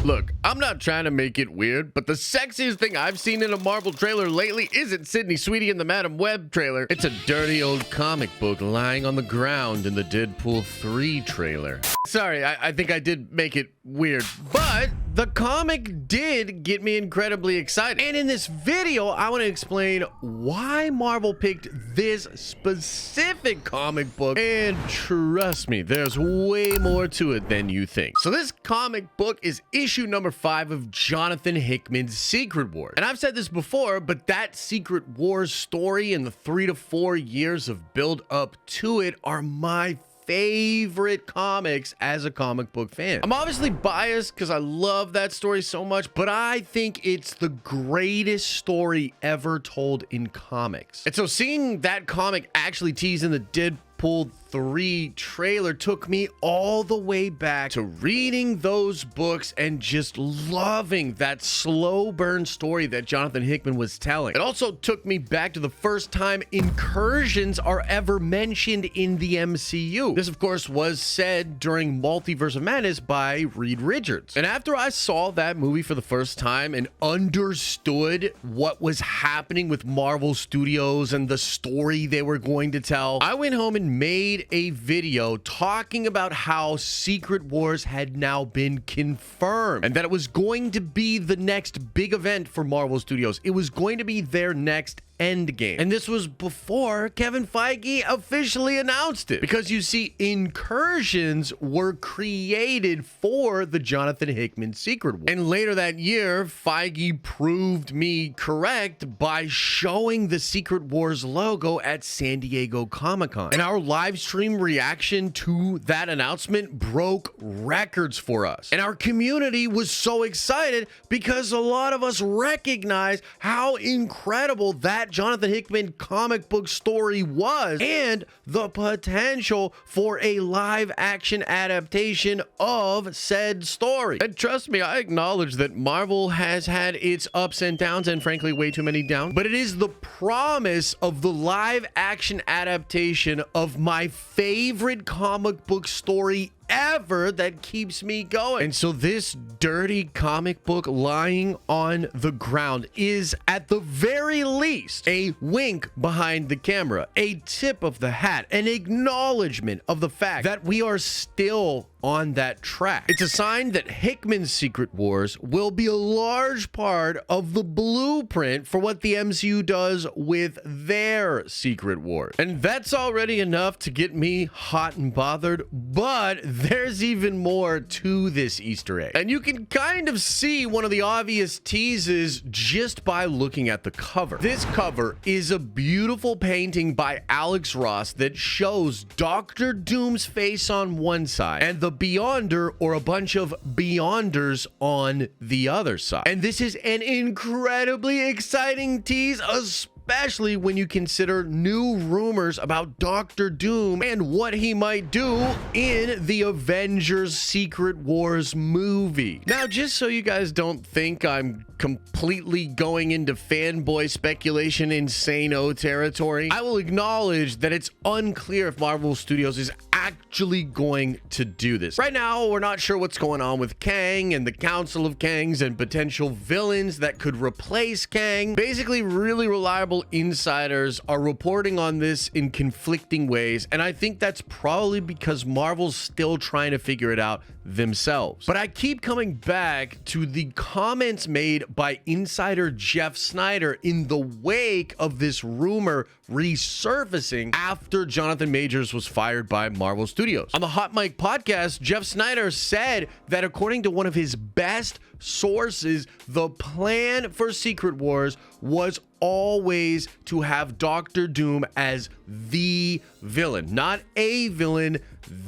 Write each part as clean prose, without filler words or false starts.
Look, I'm not trying to make it weird, but the sexiest thing I've seen in a Marvel trailer lately isn't Sydney Sweetie in the Madam Web trailer. It's a dirty old comic book lying on the ground in the Deadpool 3 trailer. Sorry, I think I did make it weird, but the comic did get me incredibly excited. And in this video, I want to explain why Marvel picked this specific comic book. And trust me, there's way more to it than you think. So this comic book is issue number 5 of Jonathan Hickman's Secret Wars. And I've said this before, but that Secret Wars story and the 3 to 4 years of build up to it are my favorite comics as a comic book fan. I'm obviously biased because I love that story so much, but I think it's the greatest story ever told in comics. And so seeing that comic actually teased in the Deadpool 3 trailer took me all the way back to reading those books and just loving that slow burn story that Jonathan Hickman was telling. It also took me back to the first time incursions are ever mentioned in the MCU. This, of course, was said during Multiverse of Madness by Reed Richards. And after I saw that movie for the first time and understood what was happening with Marvel Studios and the story they were going to tell, I went home and made a video talking about how Secret Wars had now been confirmed and that it was going to be the next big event for Marvel Studios. It was going to be their next Endgame. And this was before Kevin Feige officially announced it. Because you see, incursions were created for the Jonathan Hickman Secret Wars. And later that year, Feige proved me correct by showing the Secret Wars logo at San Diego Comic-Con. And our live stream reaction to that announcement broke records for us. And our community was so excited because a lot of us recognize how incredible that Jonathan Hickman comic book story was and the potential for a live action adaptation of said story. And trust me, I acknowledge that Marvel has had its ups and downs and frankly way too many downs, but it is the promise of the live action adaptation of my favorite comic book story ever that keeps me going. And so this dirty comic book lying on the ground is at the very least a wink behind the camera, a tip of the hat, an acknowledgement of the fact that we are still on that track. It's a sign that Hickman's Secret Wars will be a large part of the blueprint for what the MCU does with their Secret Wars. And that's already enough to get me hot and bothered, but there's even more to this Easter egg. And you can kind of see one of the obvious teases just by looking at the cover. This cover is a beautiful painting by Alex Ross that shows Doctor Doom's face on one side and the Beyonder or a bunch of Beyonders on the other side. And this is an incredibly exciting tease, especially when you consider new rumors about Doctor Doom and what he might do in the Avengers Secret Wars movie. Now, just so you guys don't think I'm completely going into fanboy speculation insano territory, I will acknowledge that it's unclear if Marvel Studios is actually going to do this. Right now, we're not sure what's going on with Kang and the Council of Kangs and potential villains that could replace Kang. Basically, really reliable insiders are reporting on this in conflicting ways, and I think that's probably because Marvel's still trying to figure it out themselves. But I keep coming back to the comments made by insider Jeff Snyder in the wake of this rumor resurfacing after Jonathan Majors was fired by Marvel Studios. On the Hot Mic podcast, Jeff Snyder said that according to one of his best sources, the plan for Secret Wars was always to have Doctor Doom as the villain, not a villain,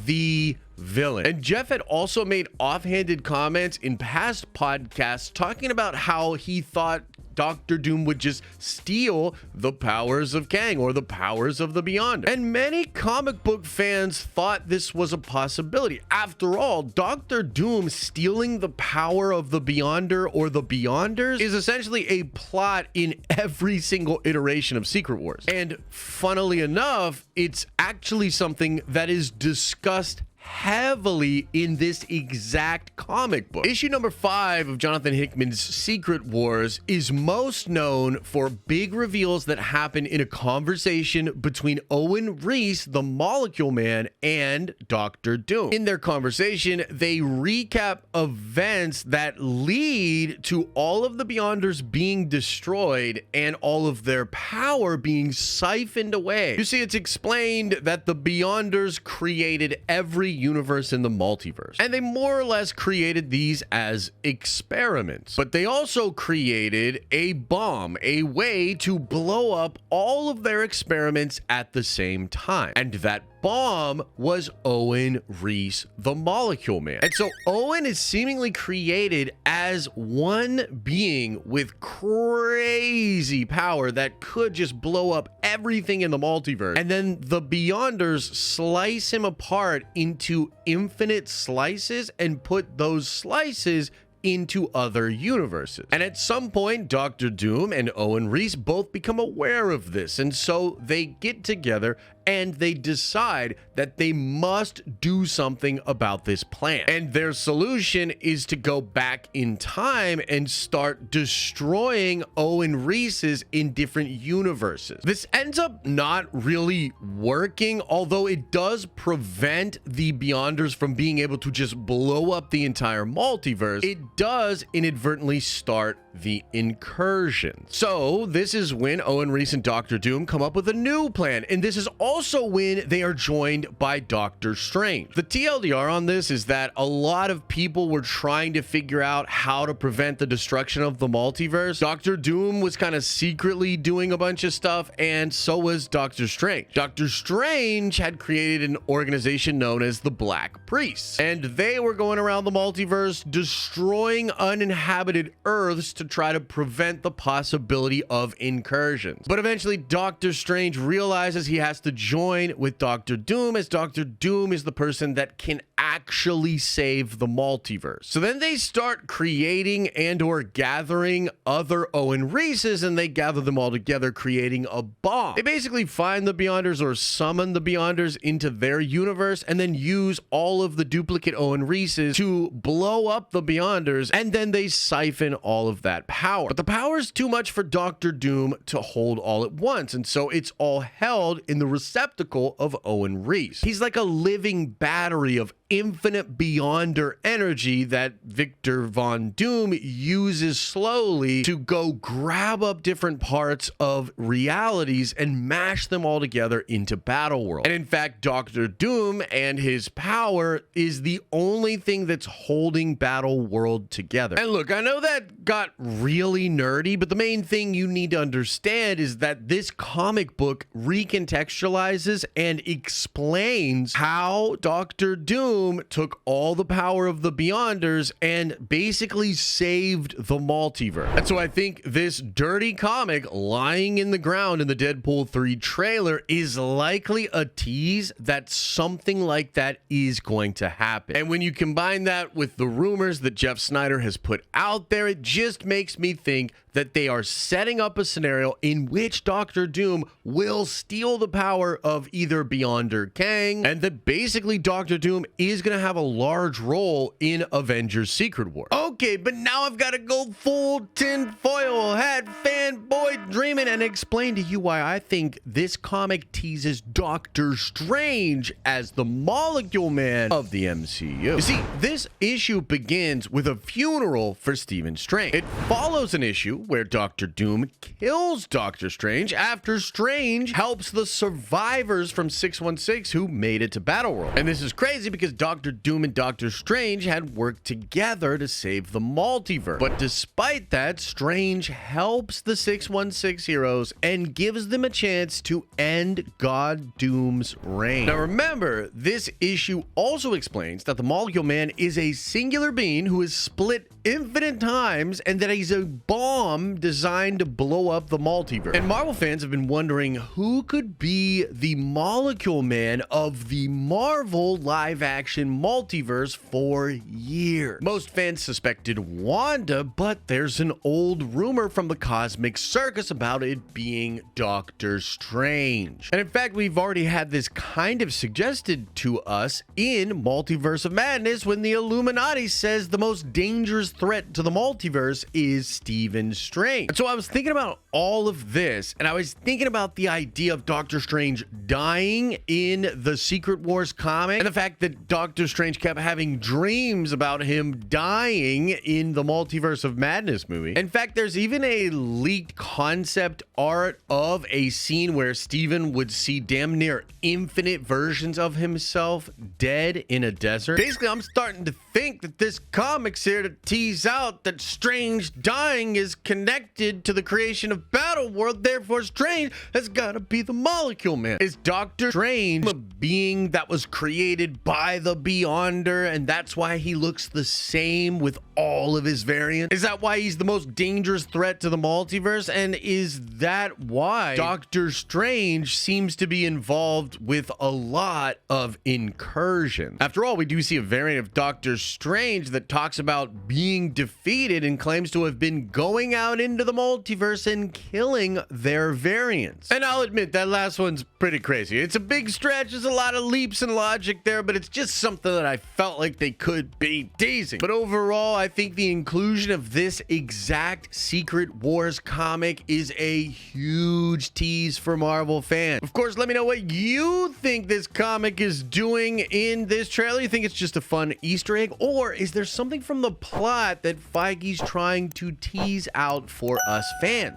the villain. And Jeff had also made offhanded comments in past podcasts talking about how he thought Doctor Doom would just steal the powers of Kang or the powers of the Beyonder. And many comic book fans thought this was a possibility. After all, Doctor Doom stealing the power of the Beyonder or the Beyonders is essentially a plot in every single iteration of Secret Wars. And funnily enough, it's actually something that is discussed heavily in this exact comic book. Issue number 5 of Jonathan Hickman's Secret Wars is most known for big reveals that happen in a conversation between Owen Reese, the Molecule Man, and Doctor Doom. In their conversation, they recap events that lead to all of the Beyonders being destroyed and all of their power being siphoned away. You see, it's explained that the Beyonders created every universe in the multiverse, and they more or less created these as experiments. But they also created a bomb, a way to blow up all of their experiments at the same time. And that bomb was Owen Reese, the Molecule Man. And so Owen is seemingly created as one being with crazy power that could just blow up everything in the multiverse. And then the Beyonders slice him apart into infinite slices and put those slices into other universes. And at some point, Doctor Doom and Owen Reese both become aware of this, and so they get together and they decide that they must do something about this plan. And their solution is to go back in time and start destroying Owen Reese's in different universes. This ends up not really working, although it does prevent the Beyonders from being able to just blow up the entire multiverse. It does inadvertently start the incursion. So this is when Owen Reese and Doctor Doom come up with a new plan, and this is also when they are joined by Doctor Strange. The TLDR on this is that a lot of people were trying to figure out how to prevent the destruction of the multiverse. Doctor Doom was kind of secretly doing a bunch of stuff, and so was Doctor Strange. Doctor Strange had created an organization known as the Black Priests, and they were going around the multiverse destroying uninhabited Earths to try to prevent the possibility of incursions. But eventually, Doctor Strange realizes he has to join with Doctor Doom, as Doctor Doom is the person that can actually save the multiverse. So then they start creating and or gathering other Owen Reeses, and they gather them all together, creating a bomb. They basically find the Beyonders or summon the Beyonders into their universe, and then use all of the duplicate Owen Reeses to blow up the Beyonders, and then they siphon all of that power. But the power is too much for Doctor Doom to hold all at once, and so it's all held in the receptacle of Owen Reese. He's like a living battery of infinite Beyonder energy that Victor Von Doom uses slowly to go grab up different parts of realities and mash them all together into Battleworld. And in fact, Doctor Doom and his power is the only thing that's holding Battleworld together. And look, I know that got really nerdy, but the main thing you need to understand is that this comic book recontextualizes and explains how Doctor Doom took all the power of the Beyonders and basically saved the multiverse. And so I think this dirty comic lying in the ground in the Deadpool 3 trailer is likely a tease that something like that is going to happen. And when you combine that with the rumors that Jeff Snyder has put out there, it just makes me think that they are setting up a scenario in which Doctor Doom will steal the power of either Beyonder Kang, and that basically Doctor Doom is going to have a large role in Avengers Secret Wars. Okay, but now I've got to go full tinfoil hat fanboy dreaming and explain to you why I think this comic teases Doctor Strange as the Molecule Man of the MCU. You see, this issue begins with a funeral for Stephen Strange. It follows an issue where Doctor Doom kills Doctor Strange after Strange helps the survivors from 616 who made it to Battleworld. And this is crazy because Doctor Doom and Doctor Strange had worked together to save the multiverse. But despite that, Strange helps the 616 heroes and gives them a chance to end God Doom's reign. Now remember, this issue also explains that the Molecule Man is a singular being who is split infinite times and that he's a bomb designed to blow up the multiverse. And Marvel fans have been wondering who could be the Molecule Man of the Marvel live-action multiverse for years. Most fans suspected Wanda, but there's an old rumor from the Cosmic Circus about it being Doctor Strange. And in fact, we've already had this kind of suggested to us in Multiverse of Madness when the Illuminati says the most dangerous threat to the multiverse is Stephen Strange. And so I was thinking about all of this, and I was thinking about the idea of Doctor Strange dying in the Secret Wars comic, and the fact that Doctor Strange kept having dreams about him dying in the Multiverse of Madness movie. In fact, there's even a leaked concept art of a scene where Stephen would see damn near infinite versions of himself dead in a desert. Basically, I'm starting to think that this comic's here to tease out that Strange dying is connected to the creation of Battleworld, therefore Strange has got to be the Molecule Man. Is Doctor Strange a being that was created by the Beyonder, and that's why he looks the same with all of his variants? Is that why he's the most dangerous threat to the multiverse? And is that why Doctor Strange seems to be involved with a lot of incursion? After all, we do see a variant of Doctor Strange that talks about being defeated and claims to have been going out into the multiverse and killing their variants. And I'll admit that last one's pretty crazy. It's a big stretch, there's a lot of leaps in logic there, but it's just something that I felt like they could be teasing. But overall, I think the inclusion of this exact Secret Wars comic is a huge tease for Marvel fans. Of course, let me know what you think this comic is doing in this trailer. You think it's just a fun Easter egg, or is there something from the plot that Feige's trying to tease out for us fans?